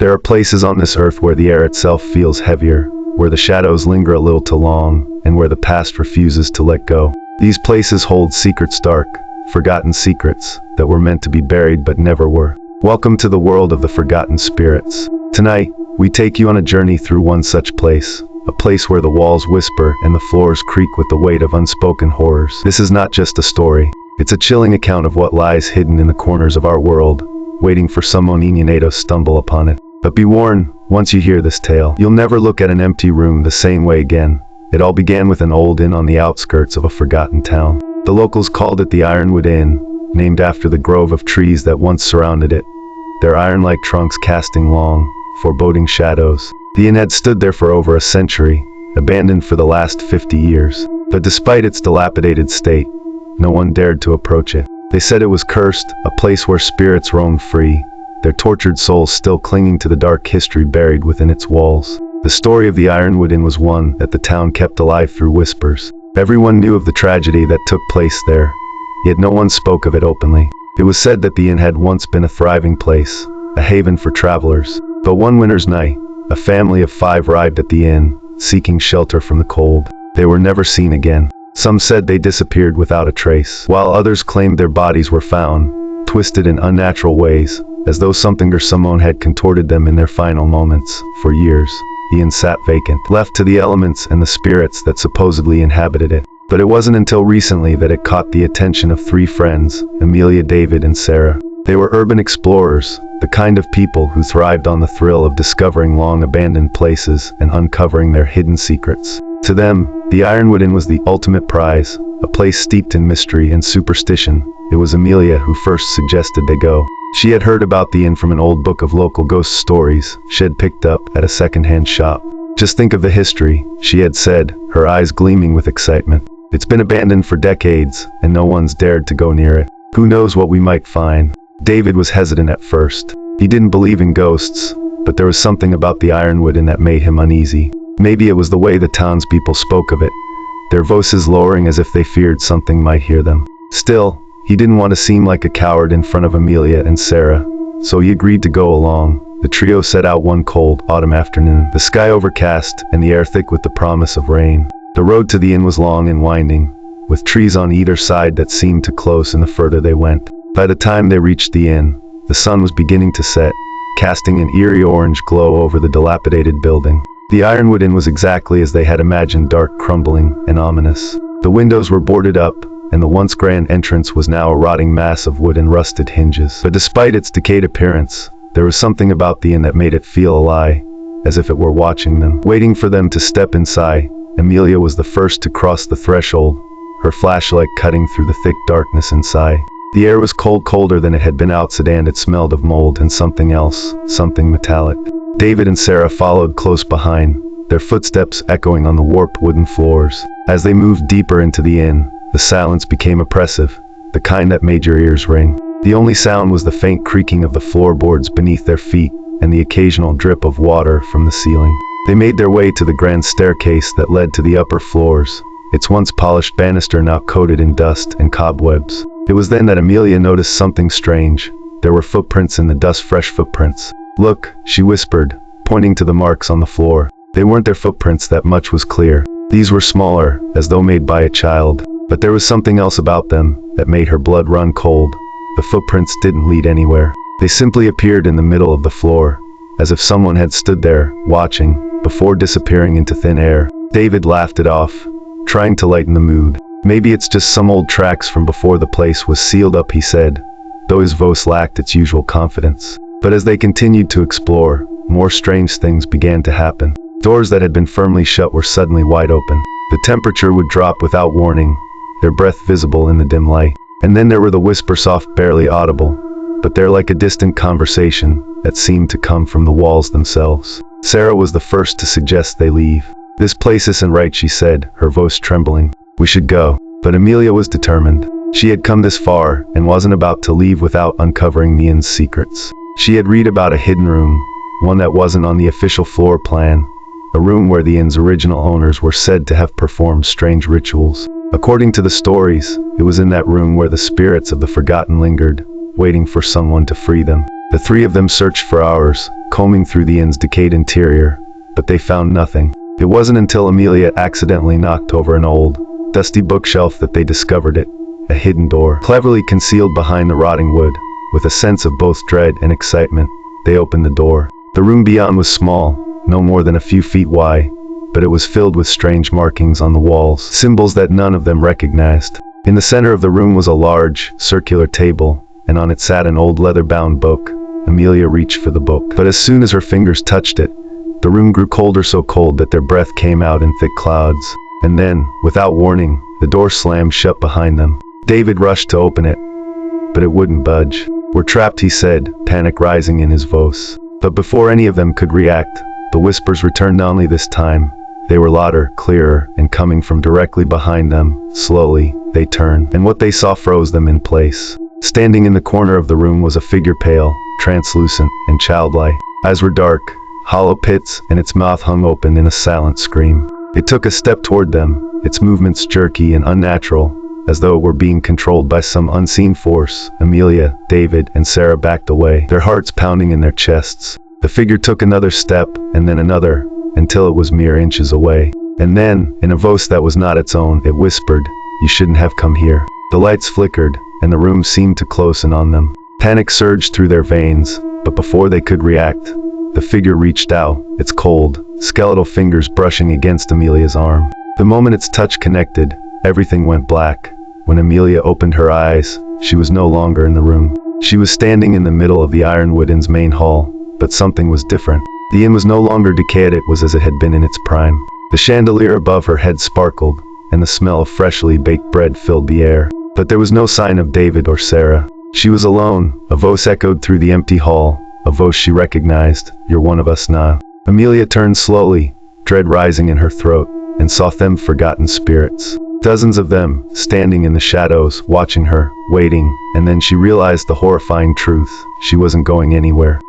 There are places on this earth where the air itself feels heavier, where the shadows linger a little too long, and where the past refuses to let go. These places hold secrets dark, forgotten secrets, that were meant to be buried but never were. Welcome to the world of the forgotten spirits. Tonight, we take you on a journey through one such place, a place where the walls whisper and the floors creak with the weight of unspoken horrors. This is not just a story, it's a chilling account of what lies hidden in the corners of our world, waiting for someone to stumble upon it. But be warned, once you hear this tale, you'll never look at an empty room the same way again. It all began with an old inn on the outskirts of a forgotten town. The locals called it the Ironwood Inn, named after the grove of trees that once surrounded it, their iron-like trunks casting long, foreboding shadows. The inn had stood there for over a century, abandoned for the last 50 years. But despite its dilapidated state, no one dared to approach it. They said it was cursed, a place where spirits roamed free, their tortured souls still clinging to the dark history buried within its walls. The story of the Ironwood Inn was one that the town kept alive through whispers. Everyone knew of the tragedy that took place there, yet no one spoke of it openly. It was said that the inn had once been a thriving place, a haven for travelers. But one winter's night, a family of 5 arrived at the inn, seeking shelter from the cold. They were never seen again. Some said they disappeared without a trace, while others claimed their bodies were found, twisted in unnatural ways, as though something or someone had contorted them in their final moments. For years, the inn sat vacant, left to the elements and the spirits that supposedly inhabited it. But it wasn't until recently that it caught the attention of 3 friends, Amelia, David, and Sarah. They were urban explorers, the kind of people who thrived on the thrill of discovering long-abandoned places and uncovering their hidden secrets. To them, the Ironwood Inn was the ultimate prize, a place steeped in mystery and superstition. It was Amelia who first suggested they go. She had heard about the inn from an old book of local ghost stories she had picked up at a second-hand shop. "Just think of the history," she had said, her eyes gleaming with excitement. "It's been abandoned for decades, and no one's dared to go near it. Who knows what we might find?" David was hesitant at first. He didn't believe in ghosts, but there was something about the Ironwood Inn that made him uneasy. Maybe it was the way the townspeople spoke of it, their voices lowering as if they feared something might hear them. Still, he didn't want to seem like a coward in front of Amelia and Sarah, so he agreed to go along. The trio set out one cold autumn afternoon, the sky overcast and the air thick with the promise of rain. The road to the inn was long and winding, with trees on either side that seemed too close and the further they went. By the time they reached the inn, the sun was beginning to set, casting an eerie orange glow over the dilapidated building. The Ironwood Inn was exactly as they had imagined, dark, crumbling, and ominous. The windows were boarded up, and the once grand entrance was now a rotting mass of wood and rusted hinges. But despite its decayed appearance, there was something about the inn that made it feel alive, as if it were watching them, waiting for them to step inside. Amelia was the first to cross the threshold, her flashlight cutting through the thick darkness inside. The air was cold, colder than it had been outside, and it smelled of mold and something else, something metallic. David and Sarah followed close behind, their footsteps echoing on the warped wooden floors. As they moved deeper into the inn, the silence became oppressive, the kind that made your ears ring. The only sound was the faint creaking of the floorboards beneath their feet and the occasional drip of water from the ceiling. They made their way to the grand staircase that led to the upper floors, its once polished banister now coated in dust and cobwebs. It was then that Amelia noticed something strange. There were footprints in the dust, fresh footprints. "Look," she whispered, pointing to the marks on the floor. They weren't their footprints, that much was clear. These were smaller, as though made by a child. But there was something else about them that made her blood run cold. The footprints didn't lead anywhere. They simply appeared in the middle of the floor, as if someone had stood there, watching, before disappearing into thin air. David laughed it off, trying to lighten the mood. "Maybe it's just some old tracks from before the place was sealed up," he said, though his voice lacked its usual confidence. But as they continued to explore, more strange things began to happen. Doors that had been firmly shut were suddenly wide open. The temperature would drop without warning, their breath visible in the dim light. And then there were the whisper, soft, barely audible, but they're like a distant conversation that seemed to come from the walls themselves. Sarah was the first to suggest they leave. "This place isn't right," she said, her voice trembling. "We should go." But Amelia was determined. She had come this far and wasn't about to leave without uncovering the inn's secrets. She had read about a hidden room, one that wasn't on the official floor plan, a room where the inn's original owners were said to have performed strange rituals. According to the stories, it was in that room where the spirits of the forgotten lingered, waiting for someone to free them. The three of them searched for hours, combing through the inn's decayed interior, but they found nothing. It wasn't until Amelia accidentally knocked over an old, dusty bookshelf that they discovered it, a hidden door, cleverly concealed behind the rotting wood. With a sense of both dread and excitement, they opened the door. The room beyond was small, no more than a few feet wide, but it was filled with strange markings on the walls, symbols that none of them recognized. In the center of the room was a large, circular table, and on it sat an old leather-bound book. Amelia reached for the book, but as soon as her fingers touched it, the room grew colder, so cold that their breath came out in thick clouds. And then, without warning, the door slammed shut behind them. David rushed to open it, but it wouldn't budge. "We're trapped," he said, panic rising in his voice. But before any of them could react, the whispers returned. Only this time, they were louder, clearer, and coming from directly behind them. Slowly, they turned, and what they saw froze them in place. Standing in the corner of the room was a figure, pale, translucent, and childlike. Eyes were dark, hollow pits, and its mouth hung open in a silent scream. It took a step toward them, its movements jerky and unnatural, as though it were being controlled by some unseen force. Amelia, David, and Sarah backed away, their hearts pounding in their chests. The figure took another step, and then another, until it was mere inches away. And then, in a voice that was not its own, it whispered, "You shouldn't have come here." The lights flickered, and the room seemed to close in on them. Panic surged through their veins, but before they could react, the figure reached out, its cold, skeletal fingers brushing against Amelia's arm. The moment its touch connected, everything went black. When Amelia opened her eyes, she was no longer in the room. She was standing in the middle of the Ironwood Inn's main hall, but something was different. The inn was no longer decayed, it was as it had been in its prime. The chandelier above her head sparkled, and the smell of freshly baked bread filled the air. But there was no sign of David or Sarah. She was alone. A voice echoed through the empty hall, a voice she recognized. "You're one of us now." Amelia turned slowly, dread rising in her throat, and saw them forgotten spirits. Dozens of them, standing in the shadows, watching her, waiting, and then she realized the horrifying truth. She wasn't going anywhere.